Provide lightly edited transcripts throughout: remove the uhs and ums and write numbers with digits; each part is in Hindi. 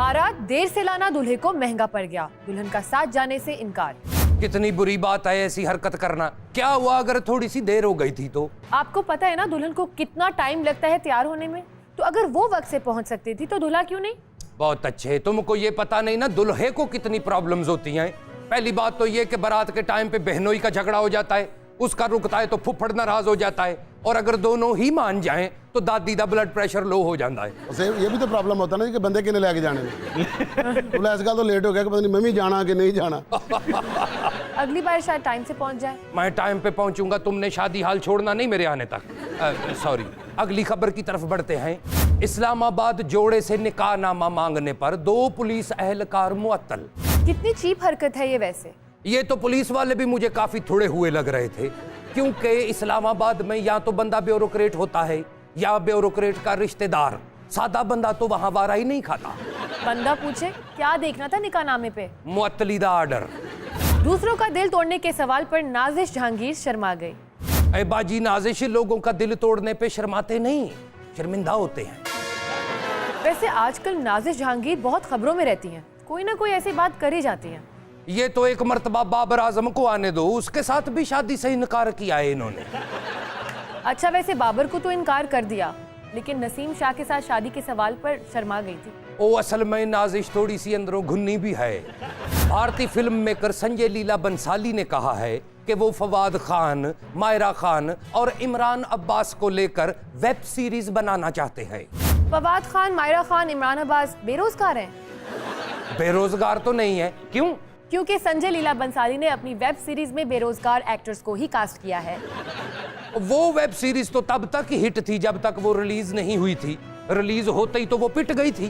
बारात देर से लाना दूल्हे को महंगा पड़ गया, दुल्हन का साथ जाने से इनकार। कितनी बुरी बात है ऐसी हरकत करना। क्या हुआ अगर थोड़ी सी देर हो गई थी तो? आपको पता है ना दुल्हन को कितना टाइम लगता है तैयार होने में, तो अगर वो वक्त से पहुंच सकती थी तो दूल्हा क्यों नहीं? बहुत अच्छे, तुमको ये पता नहीं ना दुल्हे को कितनी प्रॉब्लम्स होती हैं। पहली बात तो ये कि बारात के टाइम पे बहनोई का झगड़ा हो जाता है, उसका रुकता है तो फुफ्फड़ नाराज हो जाता है, और अगर दोनों ही मान जाएं तो दादी का ब्लड प्रेशर लो हो जाता है। उसे ये भी तो प्रॉब्लम होता है ना कि बंदे किने लेके जाने में। बोला इस तो लेट हो गया कि पता नहीं मम्मी जाना कि नहीं जाना। अगली बार शायद टाइम से पहुंच जाए। मैं टाइम पे पहुंचूंगा, तुमने शादी हाल छोड़ना नहीं मेरे आने तक। सॉरी। अगली खबर की तरफ बढ़ते हैं। इस्लामाबाद जोड़े से निकाहनामा मांगने पर 2 पुलिस एहलकार मुअत्तल। कितनी चीप हरकत है ये वैसे। ये तो पुलिस वाले भी मुझे काफी थोड़े हुए लग रहे थे, क्योंकि इस्लामाबाद में या तो बंदा ब्यूरोक्रेट होता है या ब्यूरोक्रेट का रिश्तेदार। सादा बंदा तो वहां वारा ही नहीं खाता। बंदा पूछे क्या देखना था निकाहनामे पे? मुअत्तलीदा आर्डर। दूसरों का दिल तोड़ने के सवाल पर नाजिश जहांगीर शर्मा गई। ऐ बाजी, नाजिश लोगों का दिल तोड़ने पे शर्माते नहीं, शर्मिंदा होते हैं। वैसे आजकल नाजिश जहांगीर बहुत खबरों में रहती हैं, कोई ना कोई ऐसी बात कर ही जाती हैं। ये तो एक मर्तबा बाबर आजम को आने दो, उसके साथ भी शादी से इनकार किया है इन्होंने। अच्छा, वैसे बाबर को तो इनकार कर दिया, लेकिन नसीम शाह के साथ शादी के सवाल पर शर्मा गई थी। ओ असल में नाजिश थोड़ी सी अंदरों घुन्नी भी है। भारतीय फिल्म मेकर संजय लीला बंसाली ने कहा है कि वो फवाद खान, मायरा खान और इमरान अब्बास को लेकर वेब सीरीज बनाना चाहते हैं। फवाद खान, मायरा खान, इमरान अब्बास बेरोजगार हैं? बेरोजगार तो नहीं है। क्यों? क्योंकि संजय लीला बंसाली ने अपनी वेब सीरीज में बेरोजगार एक्टर्स को ही कास्ट किया है। वो वेब सीरीज तो तब तक हिट थी जब तक वो रिलीज नहीं हुई थी, रिलीज होते ही तो वो पिट गई थी।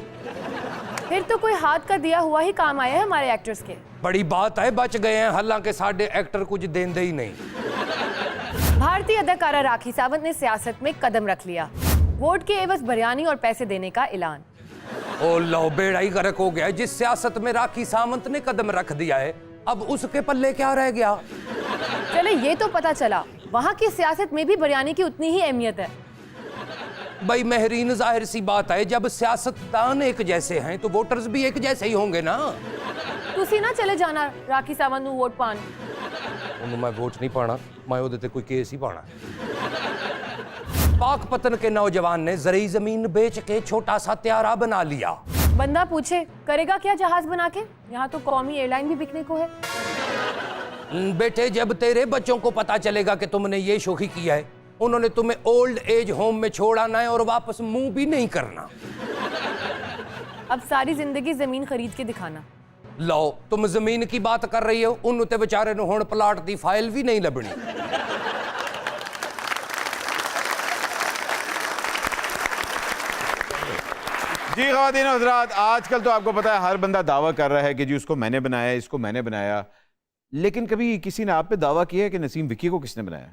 फिर तो कोई हाथ का दिया हुआ ही काम आया है हमारे एक्टर्स के। बड़ी बात है, बच गए हैं, हालांकि साढ़े एक्टर कुछ देंदे ही नहीं। भारतीय अदाकारा राखी सावंत ने सियासत में कदम रख लिया, वोट के एवज बिरयानी और पैसे देने का ऐलान। ओ लो, बेड़ा ही गर्क हो गया। जिस सियासत में राखी सावंत ने कदम रख दिया है, अब उसके पल्ले क्या रह गया? चले ये तो पता चला, वहाँ की सियासत में भी बिरयानी की उतनी ही अहमियत है। भाई महरीन, जाहिर सी बात है, जब सियासतदान एक जैसे हैं तो वोटर्स भी एक जैसे ही होंगे ना। तुसी ना चले जाना राखी सावंत नू वोट पान। मैं वोट नहीं पाना, मैं वो देते कोई केस ही पाना। पाक पतन के नौजवान ने जरी जमीन बेच के छोटा सा त्यारा बना लिया। बंदा पूछे करेगा क्या जहाज बना के? यहाँ तो कौमी एयरलाइन भी बिकने को है। बेटे, जब तेरे बच्चों को पता चलेगा कि तुमने ये शोखी किया है, उन्होंने तुम्हें ओल्ड एज होम में छोड़ आना है और वापस मुंह भी नहीं करना। अब सारी जिंदगी जमीन खरीद के दिखाना। लो, तुम जमीन की बात कर रही हो, उन उत्ते बेचारे नु हुण प्लाट दी फाइल भी नहीं लभनी। जी ख़वातीन हज़रात, आजकल तो आपको पता है हर बंदा दावा कर रहा है कि जी उसको मैंने बनाया, इसको मैंने बनाया, लेकिन कभी किसी ने आप पे दावा किया है कि नसीम विक्की को किसने बनाया?